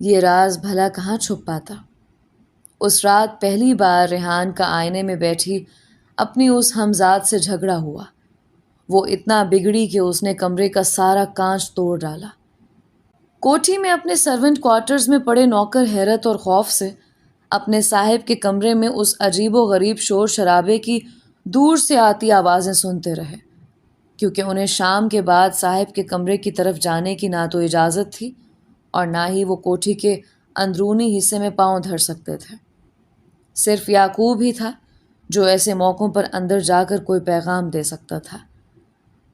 یہ راز بھلا کہاں چھپ پاتا؟ اس رات پہلی بار ریحان کا آئینے میں بیٹھی اپنی اس ہمزاد سے جھگڑا ہوا۔ وہ اتنا بگڑی کہ اس نے کمرے کا سارا کانچ توڑ ڈالا۔ کوٹھی میں اپنے سرونٹ کوارٹرز میں پڑے نوکر حیرت اور خوف سے اپنے صاحب کے کمرے میں اس عجیب و غریب شور شرابے کی دور سے آتی آوازیں سنتے رہے، کیونکہ انہیں شام کے بعد صاحب کے کمرے کی طرف جانے کی نہ تو اجازت تھی اور نہ ہی وہ کوٹھی کے اندرونی حصے میں پاؤں دھر سکتے تھے۔ صرف یعقوب ہی تھا جو ایسے موقعوں پر اندر جا کر کوئی پیغام دے سکتا تھا۔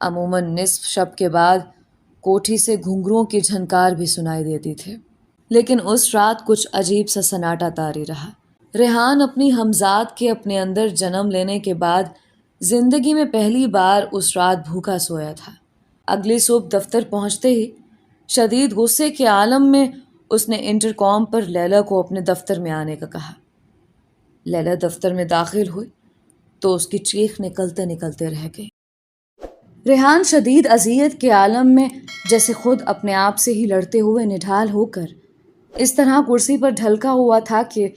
عموماً نصف شب کے بعد کوٹھی سے گھنگروں کی جھنکار بھی سنائی دیتی تھی، لیکن اس رات کچھ عجیب سا سناٹا طاری رہا۔ ریحان اپنی ہمزاد کے اپنے اندر جنم لینے کے بعد زندگی میں پہلی بار اس رات بھوکا سویا تھا۔ اگلی صبح دفتر پہنچتے ہی شدید غصے کے عالم میں اس نے انٹرکام پر لیلا کو اپنے دفتر میں آنے کا کہا۔ لیلا دفتر میں داخل ہوئی تو اس کی چیخ نکلتے نکلتے رہ گئی۔ ریحان شدید اذیت کے عالم میں جیسے خود اپنے آپ سے ہی لڑتے ہوئے نڈھال ہو کر اس طرح کرسی پر ڈھلکا ہوا تھا کہ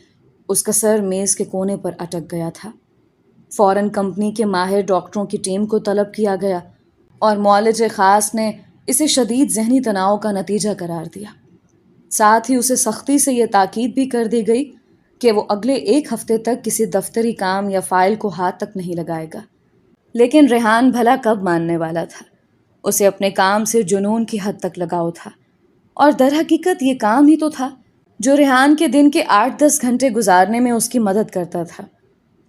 اس کا سر میز کے کونے پر اٹک گیا تھا۔ فوراً کمپنی کے ماہر ڈاکٹروں کی ٹیم کو طلب کیا گیا اور معالج خاص نے اسے شدید ذہنی تناؤ کا نتیجہ قرار دیا۔ ساتھ ہی اسے سختی سے یہ تاکید بھی کر دی گئی کہ وہ اگلے 1 ہفتے تک کسی دفتری کام یا فائل کو ہاتھ تک نہیں لگائے گا۔ لیکن ریحان بھلا کب ماننے والا تھا؟ اسے اپنے کام سے جنون کی حد تک لگاؤ تھا، اور در حقیقت یہ کام ہی تو تھا جو ریحان کے دن کے 8-10 گھنٹے گزارنے میں اس کی مدد کرتا تھا۔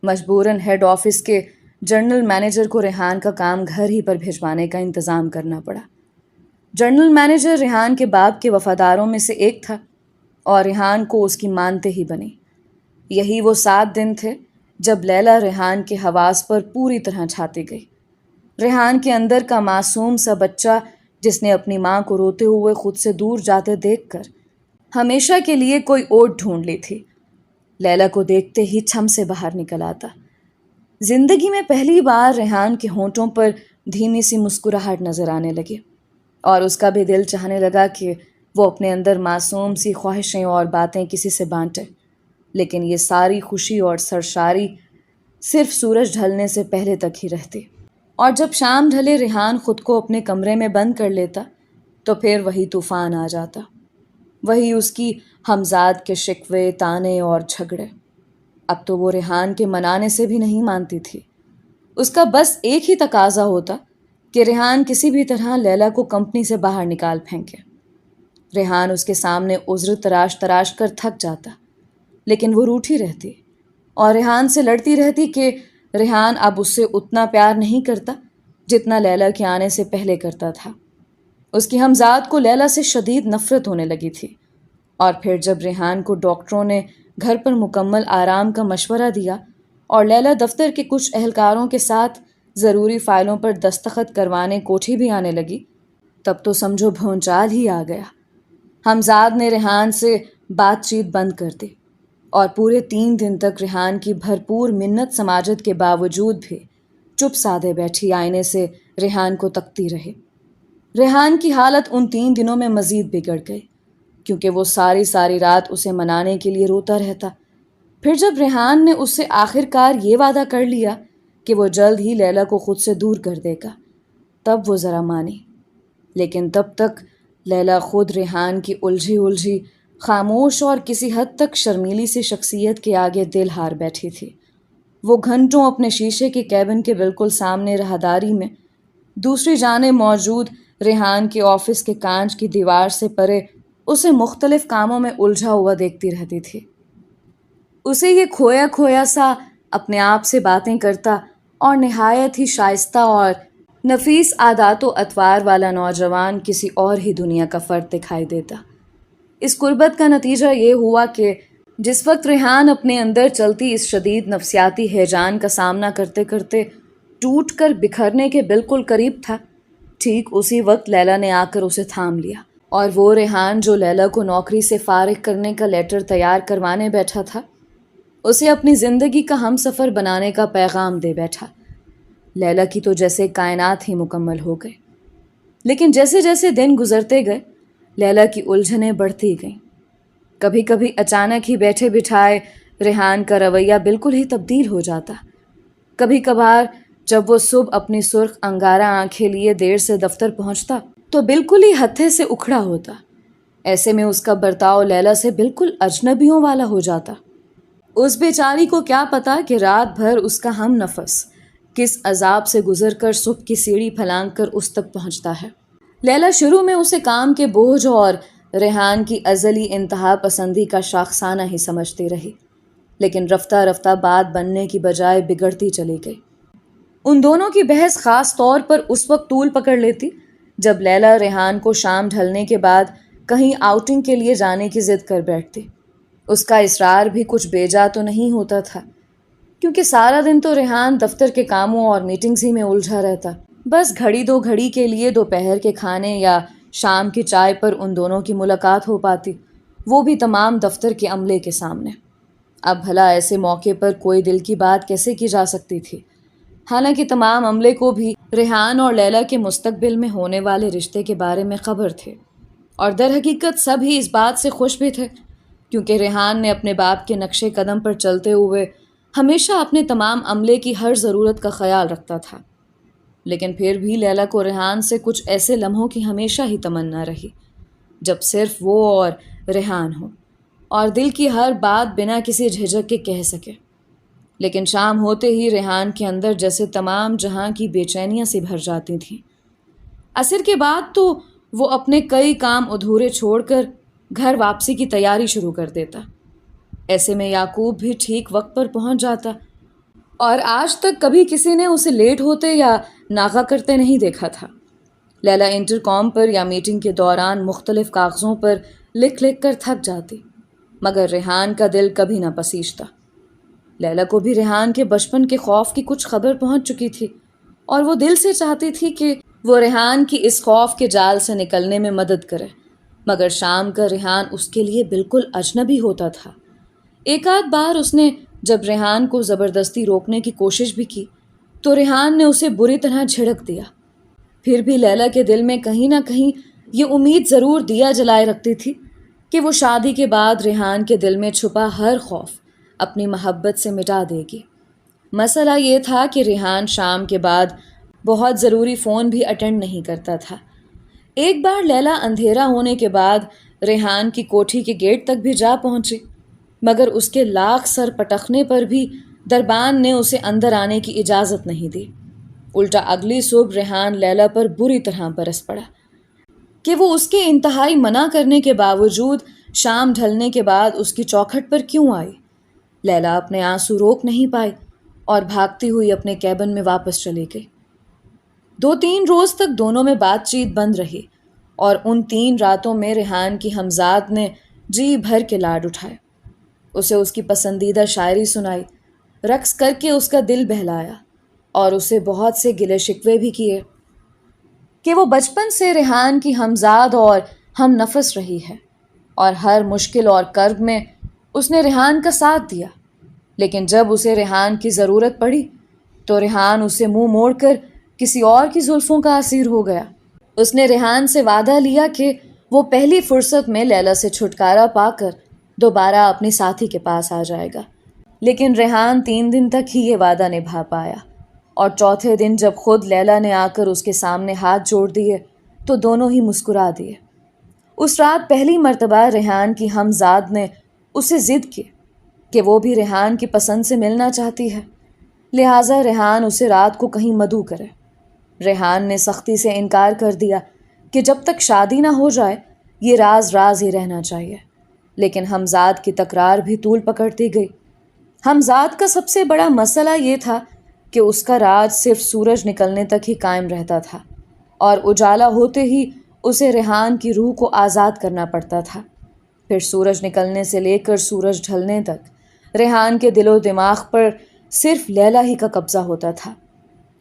مجبوراً ہیڈ آفس کے جنرل مینیجر کو ریحان کا کام گھر ہی پر بھجوانے کا انتظام کرنا پڑا۔ جنرل مینیجر ریحان کے باپ کے وفاداروں میں سے ایک تھا اور ریحان کو اس کی مانتے ہی بنے۔ یہی وہ 7 دن تھے جب لیلا ریحان کے حواس پر پوری طرح چھاتی گئی۔ ریحان کے اندر کا معصوم سا بچہ جس نے اپنی ماں کو روتے ہوئے خود سے دور جاتے دیکھ کر ہمیشہ کے لیے کوئی اوٹ ڈھونڈ لی تھی، لیلا کو دیکھتے ہی چھم سے باہر نکل آتا۔ زندگی میں پہلی بار ریحان کے ہونٹوں پر دھیمی سی مسکراہٹ نظر آنے لگی اور اس کا بھی دل چاہنے لگا کہ وہ اپنے اندر معصوم سی خواہشیں اور باتیں کسی سے بانٹے، لیکن یہ ساری خوشی اور سرشاری صرف سورج ڈھلنے سے پہلے تک ہی رہتی، اور جب شام ڈھلے ریحان خود کو اپنے کمرے میں بند کر لیتا تو پھر وہی طوفان آ جاتا، وہی اس کی ہمزاد کے شکوے، تانے اور جھگڑے۔ اب تو وہ ریحان کے منانے سے بھی نہیں مانتی تھی۔ اس کا بس ایک ہی تقاضا ہوتا کہ ریحان کسی بھی طرح لیلا کو کمپنی سے باہر نکال پھینکے۔ ریحان اس کے سامنے عذر تراش تراش کر تھک جاتا، لیکن وہ روٹھی رہتی اور ریحان سے لڑتی رہتی کہ ریحان اب اس سے اتنا پیار نہیں کرتا جتنا لیلا کے آنے سے پہلے کرتا تھا۔ اس کی ہمزاد کو لیلا سے شدید نفرت ہونے لگی تھی، اور پھر جب ریحان کو ڈاکٹروں نے گھر پر مکمل آرام کا مشورہ دیا اور لیلا دفتر کے کچھ اہلکاروں کے ساتھ ضروری فائلوں پر دستخط کروانے کوٹھی بھی آنے لگی، تب تو سمجھو بھونچال ہی آ گیا۔ ہمزاد نے ریحان سے بات چیت بند کر دی اور پورے 3 دن تک ریحان کی بھرپور منت سماجت کے باوجود بھی چپ سادھے بیٹھی آئینے سے ریحان کو تکتی رہی۔ ریحان کی حالت ان 3 دنوں میں مزید بگڑ گئی، کیونکہ وہ ساری رات اسے منانے کے لیے روتا رہتا۔ پھر جب ریحان نے اس سے آخر کار یہ وعدہ کر لیا کہ وہ جلد ہی لیلا کو خود سے دور کر دے گا، تب وہ ذرا مانی، لیکن تب تک لیلا خود ریحان کی الجھی خاموش اور کسی حد تک شرمیلی سی شخصیت کے آگے دل ہار بیٹھی تھی۔ وہ گھنٹوں اپنے شیشے کے کیبن کے بالکل سامنے راہداری میں دوسری جانب موجود ریحان کے آفس کے کانچ کی دیوار سے پرے اسے مختلف کاموں میں الجھا ہوا دیکھتی رہتی تھی۔ اسے یہ کھویا کھویا سا اپنے آپ سے باتیں کرتا اور نہایت ہی شائستہ اور نفیس عادات و اطوار والا نوجوان کسی اور ہی دنیا کا فرد دکھائی دیتا۔ اس قربت کا نتیجہ یہ ہوا کہ جس وقت ریحان اپنے اندر چلتی اس شدید نفسیاتی ہیجان کا سامنا کرتے کرتے ٹوٹ کر بکھرنے کے بالکل قریب تھا، ٹھیک اسی وقت لیلا نے آ کر اسے تھام لیا، اور وہ ریحان جو لیلا کو نوکری سے فارغ کرنے کا لیٹر تیار کروانے بیٹھا تھا، اسے اپنی زندگی کا ہم سفر بنانے کا پیغام دے بیٹھا۔ لیلا کی تو جیسے کائنات ہی مکمل ہو گئے، لیکن جیسے جیسے دن گزرتے گئے لیلا کی الجھنیں بڑھتی گئیں۔ کبھی کبھی اچانک ہی بیٹھے بٹھائے ریحان کا رویہ بالکل ہی تبدیل ہو جاتا۔ کبھی کبھار جب وہ صبح اپنی سرخ انگارہ آنکھیں لیے دیر سے دفتر پہنچتا تو بالکل ہی ہتھے سے اکھڑا ہوتا۔ ایسے میں اس کا برتاؤ لیلا سے بالکل اجنبیوں والا ہو جاتا۔ اس بیچاری کو کیا پتا کہ رات بھر اس کا ہم نفس کس عذاب سے گزر کر صبح کی سیڑھی پھلانگ کر اس تک پہنچتا ہے۔ لیلا شروع میں اسے کام کے بوجھ اور ریحان کی ازلی انتہا پسندی کا شاخسانہ ہی سمجھتی رہی، لیکن رفتہ رفتہ بات بننے کی بجائے بگڑتی چلی گئی۔ ان دونوں کی بحث خاص طور پر اس وقت طول پکڑ لیتی جب لیلا ریحان کو شام ڈھلنے کے بعد کہیں آؤٹنگ کے لیے جانے کی ضد کر بیٹھتی۔ اس کا اصرار بھی کچھ بیجا تو نہیں ہوتا تھا، کیونکہ سارا دن تو ریحان دفتر کے کاموں اور میٹنگز ہی میں الجھا رہتا۔ بس گھڑی دو گھڑی کے لیے دوپہر کے کھانے یا شام کی چائے پر ان دونوں کی ملاقات ہو پاتی، وہ بھی تمام دفتر کے عملے کے سامنے۔ اب بھلا ایسے موقع پر کوئی دل کی بات کیسے کی جا سکتی تھی؟ حالانکہ تمام عملے کو بھی ریحان اور لیلا کے مستقبل میں ہونے والے رشتے کے بارے میں خبر تھے، اور در حقیقت سب ہی اس بات سے خوش بھی تھے، کیونکہ ریحان نے اپنے باپ کے نقش قدم پر چلتے ہوئے ہمیشہ اپنے تمام عملے کی ہر ضرورت کا خیال رکھتا تھا۔ لیکن پھر بھی لیلا کو ریحان سے کچھ ایسے لمحوں کی ہمیشہ ہی تمنا رہی جب صرف وہ اور ریحان ہو، اور دل کی ہر بات بنا کسی جھجک کے کہہ سکے۔ لیکن شام ہوتے ہی ریحان کے اندر جیسے تمام جہاں کی بے چینیاں سی بھر جاتی تھیں۔ عصر کے بعد تو وہ اپنے کئی کام ادھورے چھوڑ کر گھر واپسی کی تیاری شروع کر دیتا۔ ایسے میں یعقوب بھی ٹھیک وقت پر پہنچ جاتا، اور آج تک کبھی کسی نے اسے لیٹ ہوتے یا ناغہ کرتے نہیں دیکھا تھا۔ لیلا انٹر کام پر یا میٹنگ کے دوران مختلف کاغذوں پر لکھ لکھ کر تھک جاتی، مگر ریحان کا دل کبھی نہ پسیجتا۔ لیلا کو بھی ریحان کے بچپن کے خوف کی کچھ خبر پہنچ چکی تھی، اور وہ دل سے چاہتی تھی کہ وہ ریحان کی اس خوف کے جال سے نکلنے میں مدد کرے، مگر شام کا ریحان اس کے لیے بالکل اجنبی ہوتا تھا۔ ایک آدھ بار اس نے جب ریحان کو زبردستی روکنے کی کوشش بھی کی تو ریحان نے اسے بری طرح جھڑک دیا۔ پھر بھی لیلا کے دل میں کہیں نہ کہیں یہ امید ضرور دیا جلائے رکھتی تھی کہ وہ شادی کے بعد ریحان کے دل میں چھپا ہر خوف اپنی محبت سے مٹا دے گی۔ مسئلہ یہ تھا کہ ریحان شام کے بعد بہت ضروری فون بھی اٹینڈ نہیں کرتا تھا۔ ایک بار لیلا اندھیرا ہونے کے بعد ریحان کی کوٹھی کے گیٹ تک بھی جا پہنچی، مگر اس کے لاکھ سر پٹخنے پر بھی دربان نے اسے اندر آنے کی اجازت نہیں دی۔ الٹا اگلی صبح ریحان لیلا پر بری طرح برس پڑا کہ وہ اس کے انتہائی منع کرنے کے باوجود شام ڈھلنے کے بعد اس کی چوکھٹ پر کیوں آئی۔ لیلا اپنے آنسو روک نہیں پائی اور بھاگتی ہوئی اپنے کیبن میں واپس چلی گئی۔ 2-3 روز تک دونوں میں بات چیت بند رہی، اور ان 3 راتوں میں ریحان کی ہمزاد نے جی بھر کے لاڈ اٹھائے۔ اسے اس کی پسندیدہ شاعری سنائی، رقص کر کے اس کا دل بہلایا، اور اسے بہت سے گلے شکوے بھی کیے کہ وہ بچپن سے ریحان کی ہمزاد اور ہم نفس رہی ہے، اور ہر مشکل اور کرب میں اس نے ریحان کا ساتھ دیا۔ لیکن جب اسے ریحان کی ضرورت پڑی تو ریحان اسے منہ موڑ کر کسی اور کی زلفوں کا اسیر ہو گیا۔ اس نے ریحان سے وعدہ لیا کہ وہ پہلی فرصت میں لیلا سے چھٹکارا پا کر دوبارہ اپنی ساتھی کے پاس آ جائے گا، لیکن ریحان 3 دن تک ہی یہ وعدہ نبھا پایا، اور چوتھے دن جب خود لیلا نے آ کر اس کے سامنے ہاتھ جوڑ دیے تو دونوں ہی مسکرا دیے۔ اس رات پہلی مرتبہ ریحان کی ہمزاد نے اسے ضد کی کہ وہ بھی ریحان کی پسند سے ملنا چاہتی ہے، لہٰذا ریحان اسے رات کو کہیں مدعو کرے۔ ریحان نے سختی سے انکار کر دیا کہ جب تک شادی نہ ہو جائے یہ راز راز ہی رہنا چاہیے، لیکن ہمزاد کی تکرار بھی طول پکڑتی گئی۔ ہمزاد کا سب سے بڑا مسئلہ یہ تھا کہ اس کا راز صرف سورج نکلنے تک ہی قائم رہتا تھا، اور اجالا ہوتے ہی اسے ریحان کی روح کو آزاد کرنا پڑتا تھا۔ پھر سورج نکلنے سے لے کر سورج ڈھلنے تک ریحان کے دل و دماغ پر صرف لیلا ہی کا قبضہ ہوتا تھا،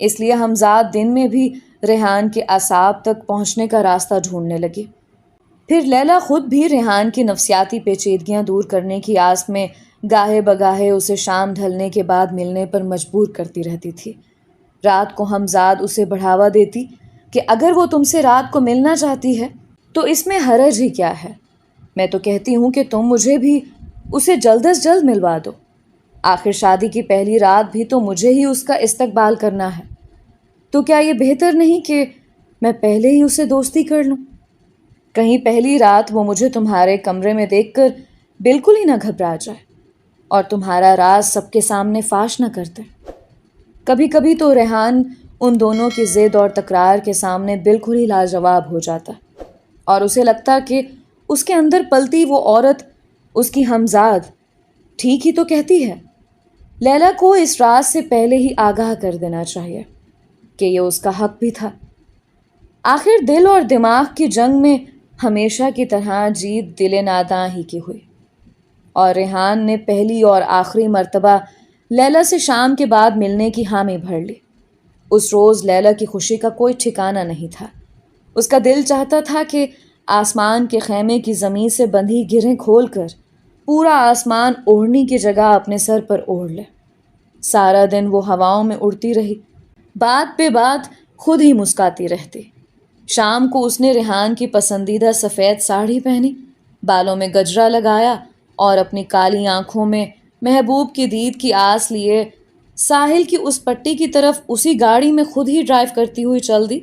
اس لیے ہمزاد دن میں بھی ریحان کے اعصاب تک پہنچنے کا راستہ ڈھونڈنے لگی۔ پھر لیلا خود بھی ریحان کی نفسیاتی پیچیدگیاں دور کرنے کی آس میں گاہے بگاہے اسے شام ڈھلنے کے بعد ملنے پر مجبور کرتی رہتی تھی۔ رات کو ہمزاد اسے بڑھاوا دیتی کہ اگر وہ تم سے رات کو ملنا چاہتی ہے تو اس میں حرج ہی کیا ہے، میں تو کہتی ہوں کہ تم مجھے بھی اسے جلد از جلد ملوا دو۔ آخر شادی کی پہلی رات بھی تو مجھے ہی اس کا استقبال کرنا ہے، تو کیا یہ بہتر نہیں کہ میں پہلے ہی اسے دوستی کر لوں؟ کہیں پہلی رات وہ مجھے تمہارے کمرے میں دیکھ کر بالکل ہی نہ گھبرا جائے اور تمہارا راز سب کے سامنے فاش نہ کرتے۔ کبھی کبھی تو ریحان ان دونوں کی ضد اور تکرار کے سامنے بالکل ہی لاجواب ہو جاتا اور اسے لگتا کہ اس کے اندر پلتی وہ عورت اس کی ہمزاد ٹھیک ہی تو کہتی ہے۔ لیلا کو اس راز سے پہلے ہی آگاہ کر دینا چاہیے کہ یہ اس کا حق بھی تھا۔ آخر دل اور دماغ کی جنگ میں ہمیشہ کی طرح جیت دل ناداں ہی کی ہوئی، اور ریحان نے پہلی اور آخری مرتبہ لیلا سے شام کے بعد ملنے کی حامی بھر لی۔ اس روز لیلا کی خوشی کا کوئی ٹھکانہ نہیں تھا۔ اس کا دل چاہتا تھا کہ آسمان کے خیمے کی زمین سے بندھی گرہیں کھول کر پورا آسمان اوڑھنی کی جگہ اپنے سر پر اوڑھ لے۔ سارا دن وہ ہواؤں میں اڑتی رہی، بات پہ بات خود ہی مسکاتی رہتی۔ شام کو اس نے ریحان کی پسندیدہ سفید ساڑی پہنی، بالوں میں گجرا لگایا اور اپنی کالی آنکھوں میں محبوب کی دید کی آس لیے ساحل کی اس پٹی کی طرف اسی گاڑی میں خود ہی ڈرائیو کرتی ہوئی چل دی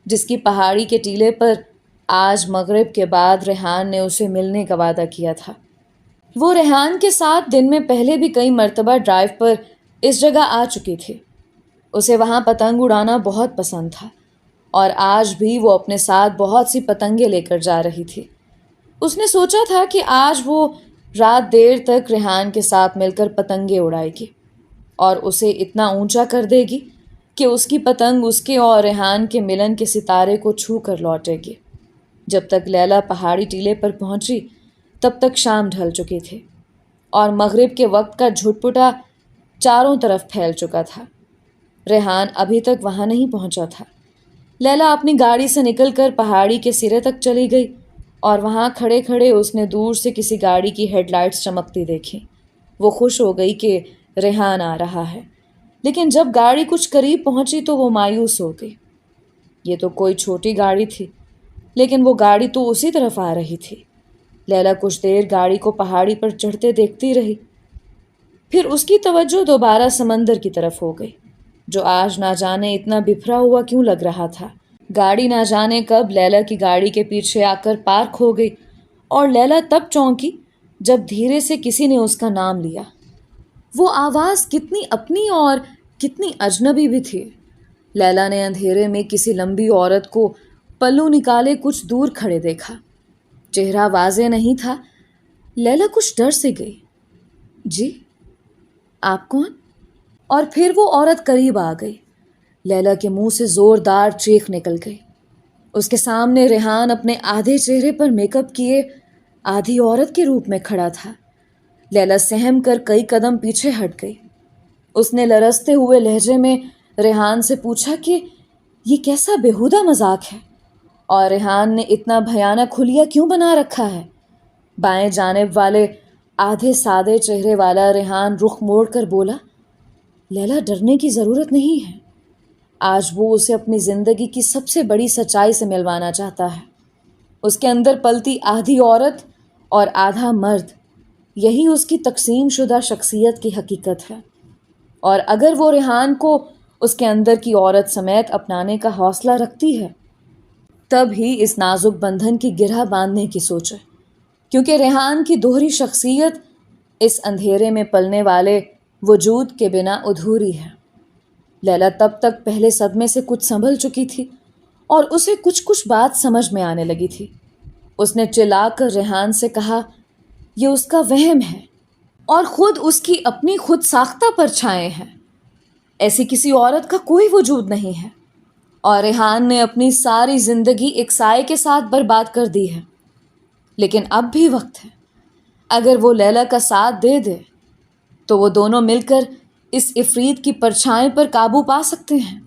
جس کی پہاڑی کے ٹیلے پر آج مغرب کے بعد ریحان نے اسے ملنے کا وعدہ کیا تھا۔ وہ ریحان کے ساتھ دن میں پہلے بھی کئی مرتبہ ڈرائیو پر اس جگہ آ چکی تھی۔ اسے وہاں پتنگ اڑانا بہت پسند تھا اور آج بھی وہ اپنے ساتھ بہت سی پتنگیں لے کر جا رہی تھی۔ اس نے سوچا تھا کہ آج وہ رات دیر تک ریحان کے ساتھ مل کر پتنگیں اڑائے گی اور اسے اتنا اونچا کر دے گی کہ اس کی پتنگ اس کے اور ریحان کے ملن کے ستارے کو چھو کر لوٹے گی۔ جب تک لیلا پہاڑی ٹیلے پر پہنچی تب تک شام ڈھل چکی تھی اور مغرب کے وقت کا جھٹپٹا چاروں طرف پھیل چکا تھا۔ ریحان ابھی تک وہاں نہیں پہنچا تھا۔ لیلا اپنی گاڑی سے نکل کر پہاڑی کے سرے تک چلی گئی اور وہاں کھڑے کھڑے اس نے دور سے کسی گاڑی کی ہیڈ لائٹس چمکتی دیکھی۔ وہ خوش ہو گئی کہ ریحان آ رہا ہے، لیکن جب گاڑی کچھ قریب پہنچی تو وہ مایوس ہو گئی۔ یہ تو کوئی چھوٹی گاڑی تھی، لیکن وہ گاڑی تو اسی طرف آ رہی تھی۔ لیلا کچھ دیر گاڑی کو پہاڑی پر چڑھتے دیکھتی رہی، پھر اس کی توجہ دوبارہ سمندر کی طرف ہو گئی جو آج نہ جانے اتنا بکھرا ہوا کیوں لگ رہا تھا۔ گاڑی نہ جانے کب لیلا کی گاڑی کے پیچھے آ کر پارک ہو گئی اور لیلا تب چونکی جب دھیرے سے کسی نے اس کا نام لیا۔ وہ آواز کتنی اپنی اور کتنی اجنبی بھی تھی۔ لیلا نے اندھیرے میں کسی لمبی عورت کو پلو نکالے کچھ دور کھڑے دیکھا۔ چہرہ واضح نہیں تھا۔ لیلا کچھ ڈر سے گئی۔ جی آپ کون؟ اور پھر وہ عورت قریب آ گئی۔ لیلا کے منہ سے زوردار چیخ نکل گئی۔ اس کے سامنے ریحان اپنے آدھے چہرے پر میک اپ کیے آدھی عورت کے روپ میں کھڑا تھا۔ لیلا سہم کر کئی قدم پیچھے ہٹ گئی۔ اس نے لرزتے ہوئے لہجے میں ریحان سے پوچھا کہ یہ کیسا بیہودہ مذاق ہے اور ریحان نے اتنا بھیانک حلیہ کیوں بنا رکھا ہے؟ بائیں جانب والے آدھے سادے چہرے والا ریحان رخ موڑ کر بولا، لیلا ڈرنے کی ضرورت نہیں ہے۔ آج وہ اسے اپنی زندگی کی سب سے بڑی سچائی سے ملوانا چاہتا ہے۔ اس کے اندر پلتی آدھی عورت اور آدھا مرد، یہی اس کی تقسیم شدہ شخصیت کی حقیقت ہے، اور اگر وہ ریحان کو اس کے اندر کی عورت سمیت اپنانے کا حوصلہ رکھتی ہے تب ہی اس نازک بندھن کی گرہ باندھنے کی سوچے، کیونکہ ریحان کی دوہری شخصیت اس اندھیرے میں پلنے والے وجود کے بنا ادھوری ہے۔ لیلا تب تک پہلے صدمے سے کچھ سنبھل چکی تھی اور اسے کچھ بات سمجھ میں آنے لگی تھی۔ اس نے چلا کر ریحان سے کہا، یہ اس کا وہم ہے اور خود اس کی اپنی خود ساختہ پرچھائیں ہیں۔ ایسی کسی عورت کا کوئی وجود نہیں ہے اور ریحان نے اپنی ساری زندگی ایک سائے کے ساتھ برباد کر دی ہے، لیکن اب بھی وقت ہے۔ اگر وہ لیلا کا ساتھ دے دے تو وہ دونوں مل کر اس عفریت کی پرچھائیں پر قابو پا سکتے ہیں۔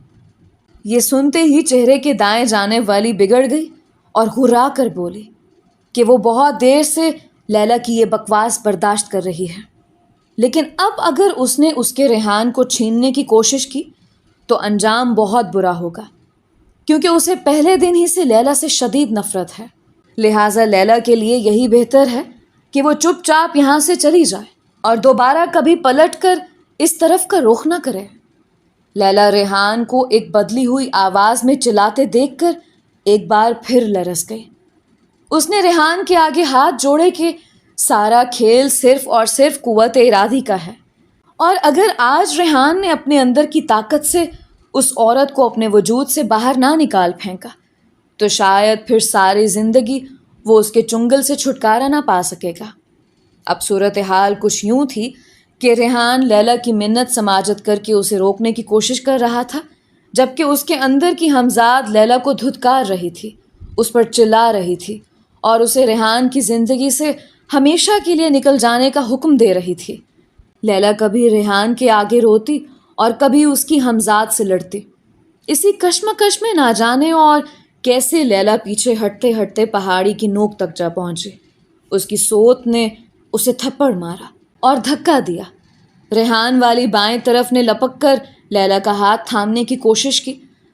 یہ سنتے ہی چہرے کے دائیں جانب والی بگڑ گئی اور ہرا کر بولی کہ وہ بہت دیر سے لیلا کی یہ بکواس برداشت کر رہی ہے، لیکن اب اگر اس نے اس کے ریحان کو چھیننے کی کوشش کی تو انجام بہت برا ہوگا، کیونکہ اسے پہلے دن ہی سے لیلا سے شدید نفرت ہے۔ لہٰذا لیلا کے لیے یہی بہتر ہے کہ وہ چپ چاپ یہاں سے چلی جائے اور دوبارہ کبھی پلٹ کر اس طرف کا رخ نہ کرے۔ لیلا ریحان کو ایک بدلی ہوئی آواز میں چلاتے دیکھ کر ایک بار پھر لرز گئی۔ اس نے ریحان کے آگے ہاتھ جوڑے کہ سارا کھیل صرف اور صرف قوت ارادی کا ہے، اور اگر آج ریحان نے اپنے اندر کی طاقت سے اس عورت کو اپنے وجود سے باہر نہ نکال پھینکا تو شاید پھر ساری زندگی وہ اس کے چنگل سے چھٹکارا نہ پا سکے گا۔ اب صورتحال کچھ یوں تھی کہ ریحان لیلا کی منت سماجت کر کے اسے روکنے کی کوشش کر رہا تھا، جبکہ اس کے اندر کی ہمزاد لیلا کو دھتکار رہی تھی، اس پر چلا رہی تھی اور اسے ریحان کی زندگی سے ہمیشہ کے لیے نکل جانے کا حکم دے رہی تھی۔ لیلا کبھی ریحان کے آگے روتی اور کبھی اس کی ہمزاد سے لڑتی۔ اسی کشمکش میں نہ جانے اور کیسے لیلا پیچھے ہٹتے ہٹتے پہاڑی کی نوک تک جا پہنچی۔ اس کی سوت نے اسے تھپڑ مارا اور دھکا دیا۔ ریحان والی بائیں طرف نے لپک کر لیلا کا ہاتھ تھامنے کی کوشش کی،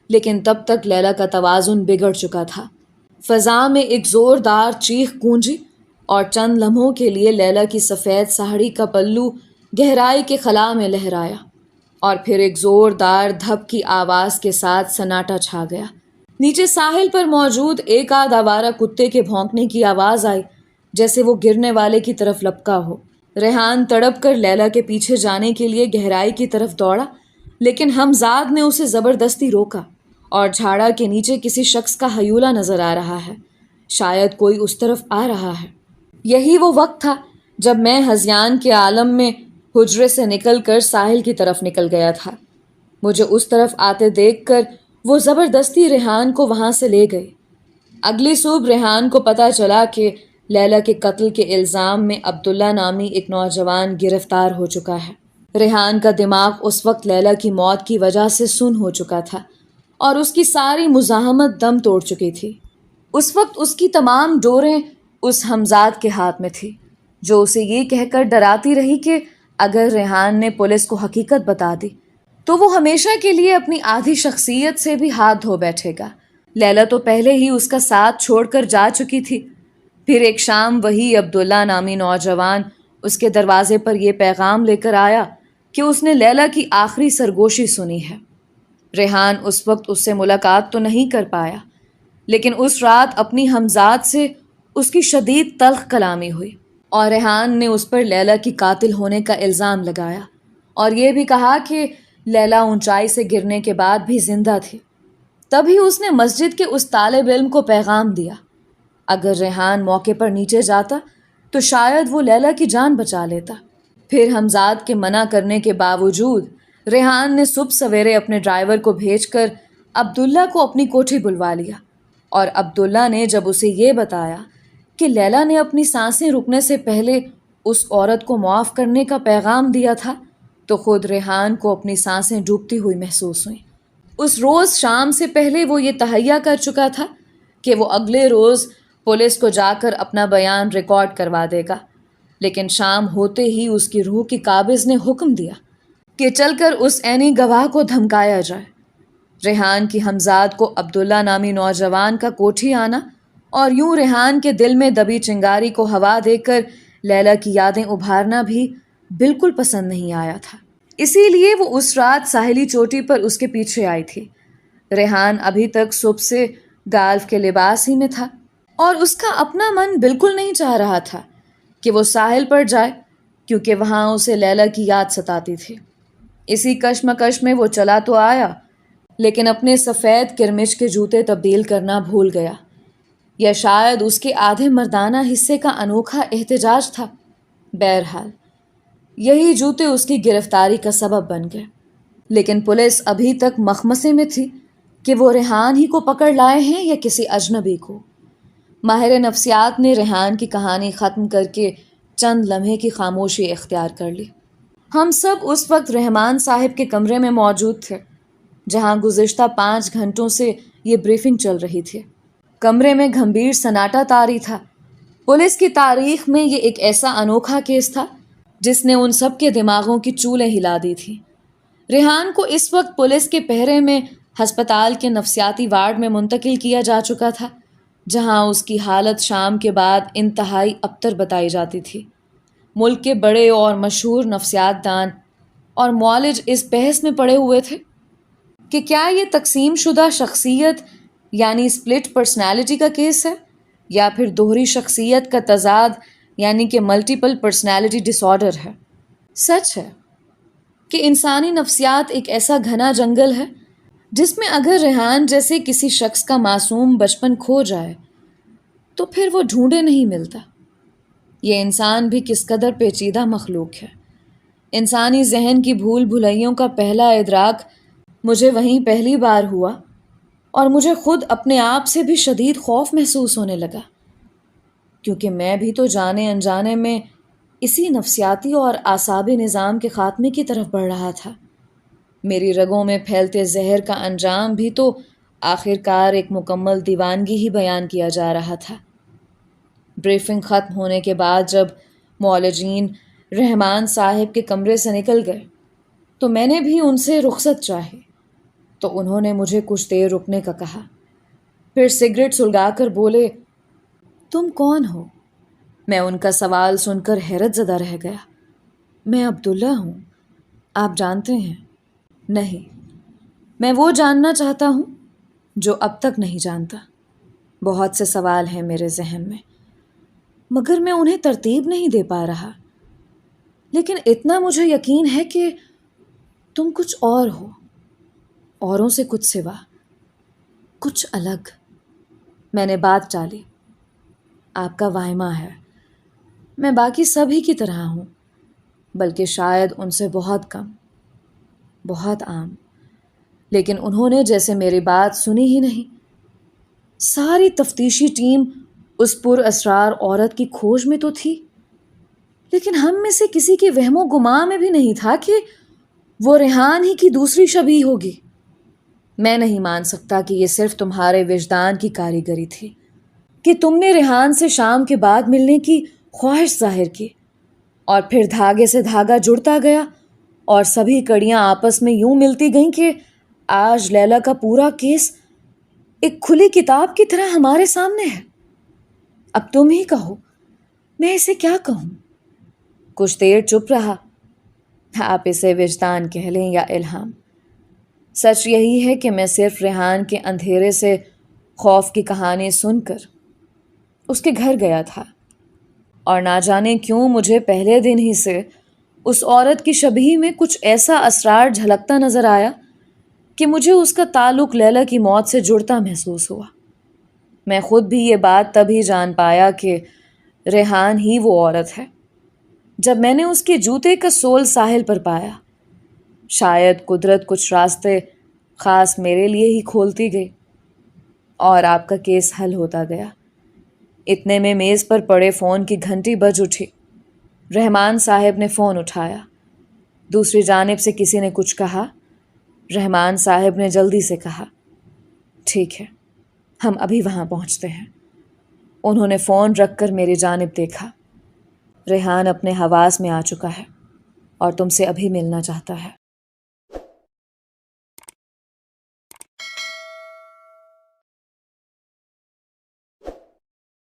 لیکن تب تک لیلا کا توازن بگڑ چکا تھا۔ فضا میں ایک زوردار چیخ گونجی اور چند لمحوں کے لیے لیلا کی سفید ساڑی کا پلو گہرائی کے خلا میں لہرایا، اور پھر ایک زوردار دھپ کی آواز کے ساتھ سناٹا چھا گیا۔ نیچے ساحل پر موجود ایک آدھ آوارہ کتے کے بھونکنے کی آواز آئی، جیسے وہ گرنے والے کی طرف لپکا ہو۔ ریحان تڑپ کر لیلا کے پیچھے جانے کے لیے گہرائی کی طرف دوڑا، لیکن ہمزاد نے اسے زبردستی روکا، اور جھاڑا کے نیچے کسی شخص کا ہیولہ نظر آ رہا ہے، شاید کوئی اس طرف آ رہا ہے۔ یہی وہ وقت تھا جب میں ہذیان کے عالم میں حجرے سے نکل کر ساحل کی طرف نکل گیا تھا۔ مجھے اس طرف آتے دیکھ کر وہ زبردستی ریحان کو وہاں سے لے گئے۔ اگلی صبح ریحان کو پتہ چلا کہ لیلا کے قتل کے الزام میں عبداللہ نامی ایک نوجوان گرفتار ہو چکا ہے۔ ریحان کا دماغ اس وقت لیلا کی موت کی وجہ سے سن ہو چکا تھا اور اس کی ساری مزاحمت دم توڑ چکی تھی۔ اس وقت اس کی تمام ڈوریں اس ہمزاد کے ہاتھ میں تھی، جو اسے یہ کہہ کر ڈراتی رہی کہ اگر ریحان نے پولیس کو حقیقت بتا دی تو وہ ہمیشہ کے لیے اپنی آدھی شخصیت سے بھی ہاتھ دھو بیٹھے گا۔ لیلا تو پہلے ہی اس کا ساتھ چھوڑ کر جا چکی تھی۔ پھر ایک شام وہی عبداللہ نامی نوجوان اس کے دروازے پر یہ پیغام لے کر آیا کہ اس نے لیلا کی آخری سرگوشی سنی ہے۔ ریحان اس وقت اس سے ملاقات تو نہیں کر پایا، لیکن اس رات اپنی ہمزاد سے اس کی شدید تلخ کلامی ہوئی، اور ریحان نے اس پر لیلا کی قاتل ہونے کا الزام لگایا، اور یہ بھی کہا کہ لیلا اونچائی سے گرنے کے بعد بھی زندہ تھی۔ تبھی اس نے مسجد کے اس طالب علم کو پیغام دیا۔ اگر ریحان موقع پر نیچے جاتا تو شاید وہ لیلا کی جان بچا لیتا۔ پھر ہمزاد کے منع کرنے کے باوجود ریحان نے صبح سویرے اپنے ڈرائیور کو بھیج کر عبداللہ کو اپنی کوٹھی بلوا لیا، اور عبداللہ نے جب اسے یہ بتایا کہ لیلا نے اپنی سانسیں رکنے سے پہلے اس عورت کو معاف کرنے کا پیغام دیا تھا تو خود ریحان کو اپنی سانسیں ڈوبتی ہوئی محسوس ہوئیں۔ اس روز شام سے پہلے وہ یہ تہیہ کر چکا تھا کہ وہ اگلے روز پولیس کو جا کر اپنا بیان ریکارڈ کروا دے گا، لیکن شام ہوتے ہی اس کی روح کی قابض نے حکم دیا کہ چل کر اس عینی گواہ کو دھمکایا جائے۔ ریحان کی ہمزاد کو عبداللہ نامی نوجوان کا کوٹھی آنا اور یوں ریحان کے دل میں دبی چنگاری کو ہوا دے کر لیلا کی یادیں ابھارنا بھی بالکل پسند نہیں آیا تھا۔ اسی لیے وہ اس رات ساحلی چوٹی پر اس کے پیچھے آئی تھی۔ ریحان ابھی تک صبح سے گالف کے لباس ہی میں تھا، اور اس کا اپنا من بالکل نہیں چاہ رہا تھا کہ وہ ساحل پر جائے، کیونکہ وہاں اسے لیلا کی یاد ستاتی تھی۔ اسی کشمکش میں وہ چلا تو آیا، لیکن اپنے سفید کرمچ کے جوتے تبدیل کرنا بھول گیا، یا شاید اس کے آدھے مردانہ حصے کا انوکھا احتجاج تھا۔ بہرحال یہی جوتے اس کی گرفتاری کا سبب بن گئے، لیکن پولیس ابھی تک مخمصے میں تھی کہ وہ ریحان ہی کو پکڑ لائے ہیں یا کسی اجنبی کو۔ ماہر نفسیات نے ریحان کی کہانی ختم کر کے چند لمحے کی خاموشی اختیار کر لی۔ ہم سب اس وقت رحمان صاحب کے کمرے میں موجود تھے، جہاں گزشتہ 5 گھنٹوں سے یہ بریفنگ چل رہی تھی۔ کمرے میں گھمبیر سناٹا طاری تھا۔ پولیس کی تاریخ میں یہ ایک ایسا انوکھا کیس تھا جس نے ان سب کے دماغوں کی چولیں ہلا دی تھیں۔ ریحان کو اس وقت پولیس کے پہرے میں ہسپتال کے نفسیاتی وارڈ میں منتقل کیا جا چکا تھا، جہاں اس کی حالت شام کے بعد انتہائی ابتر بتائی جاتی تھی۔ ملک کے بڑے اور مشہور نفسیات دان اور معالج اس بحث میں پڑے ہوئے تھے کہ کیا یہ تقسیم شدہ شخصیت یعنی اسپلٹ پرسنالٹی کا کیس ہے، یا پھر دوہری شخصیت کا تضاد یعنی کہ ملٹیپل پرسنالٹی ڈس آرڈر ہے۔ سچ ہے کہ انسانی نفسیات ایک ایسا گھنا جنگل ہے جس میں اگر ریحان جیسے کسی شخص کا معصوم بچپن کھو جائے تو پھر وہ ڈھونڈے نہیں ملتا۔ یہ انسان بھی کس قدر پیچیدہ مخلوق ہے۔ انسانی ذہن کی بھول بھلائیوں کا پہلا ادراک مجھے وہیں پہلی بار ہوا، اور مجھے خود اپنے آپ سے بھی شدید خوف محسوس ہونے لگا، کیونکہ میں بھی تو جانے انجانے میں اسی نفسیاتی اور اعصابی نظام کے خاتمے کی طرف بڑھ رہا تھا۔ میری رگوں میں پھیلتے زہر کا انجام بھی تو آخر کار ایک مکمل دیوانگی ہی بیان کیا جا رہا تھا۔ بریفنگ ختم ہونے کے بعد جب معالجین رحمان صاحب کے کمرے سے نکل گئے تو میں نے بھی ان سے رخصت چاہی، تو انہوں نے مجھے کچھ دیر رکنے کا کہا، پھر سگریٹ سلگا کر بولے، تم کون ہو؟ میں ان کا سوال سن کر حیرت زدہ رہ گیا۔ میں عبداللہ ہوں، آپ جانتے ہیں؟ نہیں، میں وہ جاننا چاہتا ہوں جو اب تک نہیں جانتا۔ بہت سے سوال ہیں میرے ذہن میں، مگر میں انہیں ترتیب نہیں دے پا رہا، لیکن اتنا مجھے یقین ہے کہ تم کچھ اور ہو، اوروں سے کچھ سوا، کچھ الگ۔ میں نے بات ٹالی، آپ کا واہمہ ہے، میں باقی سبھی کی طرح ہوں، بلکہ شاید ان سے بہت کم، بہت عام۔ لیکن انہوں نے جیسے میری بات سنی ہی نہیں۔ ساری تفتیشی ٹیم اس پر اسرار عورت کی کھوج میں تو تھی، لیکن ہم میں سے کسی کے وہم و گماں میں بھی نہیں تھا کہ وہ ریحان ہی کی دوسری شبیہ ہوگی۔ میں نہیں مان سکتا کہ یہ صرف تمہارے وجدان کی کاریگری تھی کہ تم نے ریحان سے شام کے بعد ملنے کی خواہش ظاہر کی، اور پھر دھاگے سے دھاگا جڑتا گیا اور سبھی کڑیاں آپس میں یوں ملتی گئیں کہ آج لیلا کا پورا کیس ایک کھلی کتاب کی طرح ہمارے سامنے ہے۔ اب تم ہی کہو، میں اسے کیا کہوں؟ کچھ دیر چپ رہا۔ آپ اسے وجدان کہہ لیں یا الہام، سچ یہی ہے کہ میں صرف ریحان کے اندھیرے سے خوف کی کہانی سن کر اس کے گھر گیا تھا، اور نہ جانے کیوں مجھے پہلے دن ہی سے اس عورت کی شبیہ میں کچھ ایسا اسرار جھلکتا نظر آیا کہ مجھے اس کا تعلق لیلا کی موت سے جڑتا محسوس ہوا۔ میں خود بھی یہ بات تبھی جان پایا کہ ریحان ہی وہ عورت ہے جب میں نے اس کے جوتے کا سول ساحل پر پایا۔ شاید قدرت کچھ راستے خاص میرے لیے ہی کھولتی گئی، اور آپ کا کیس حل ہوتا گیا۔ اتنے میں میز پر پڑے فون کی گھنٹی بج اٹھی۔ رحمان صاحب نے فون اٹھایا۔ دوسری جانب سے کسی نے کچھ کہا۔ رحمان صاحب نے جلدی سے کہا، ٹھیک ہے، ہم ابھی وہاں پہنچتے ہیں۔ انہوں نے فون رکھ کر میری جانب دیکھا۔ ریحان اپنے حواس میں آ چکا ہے اور تم سے ابھی ملنا چاہتا ہے۔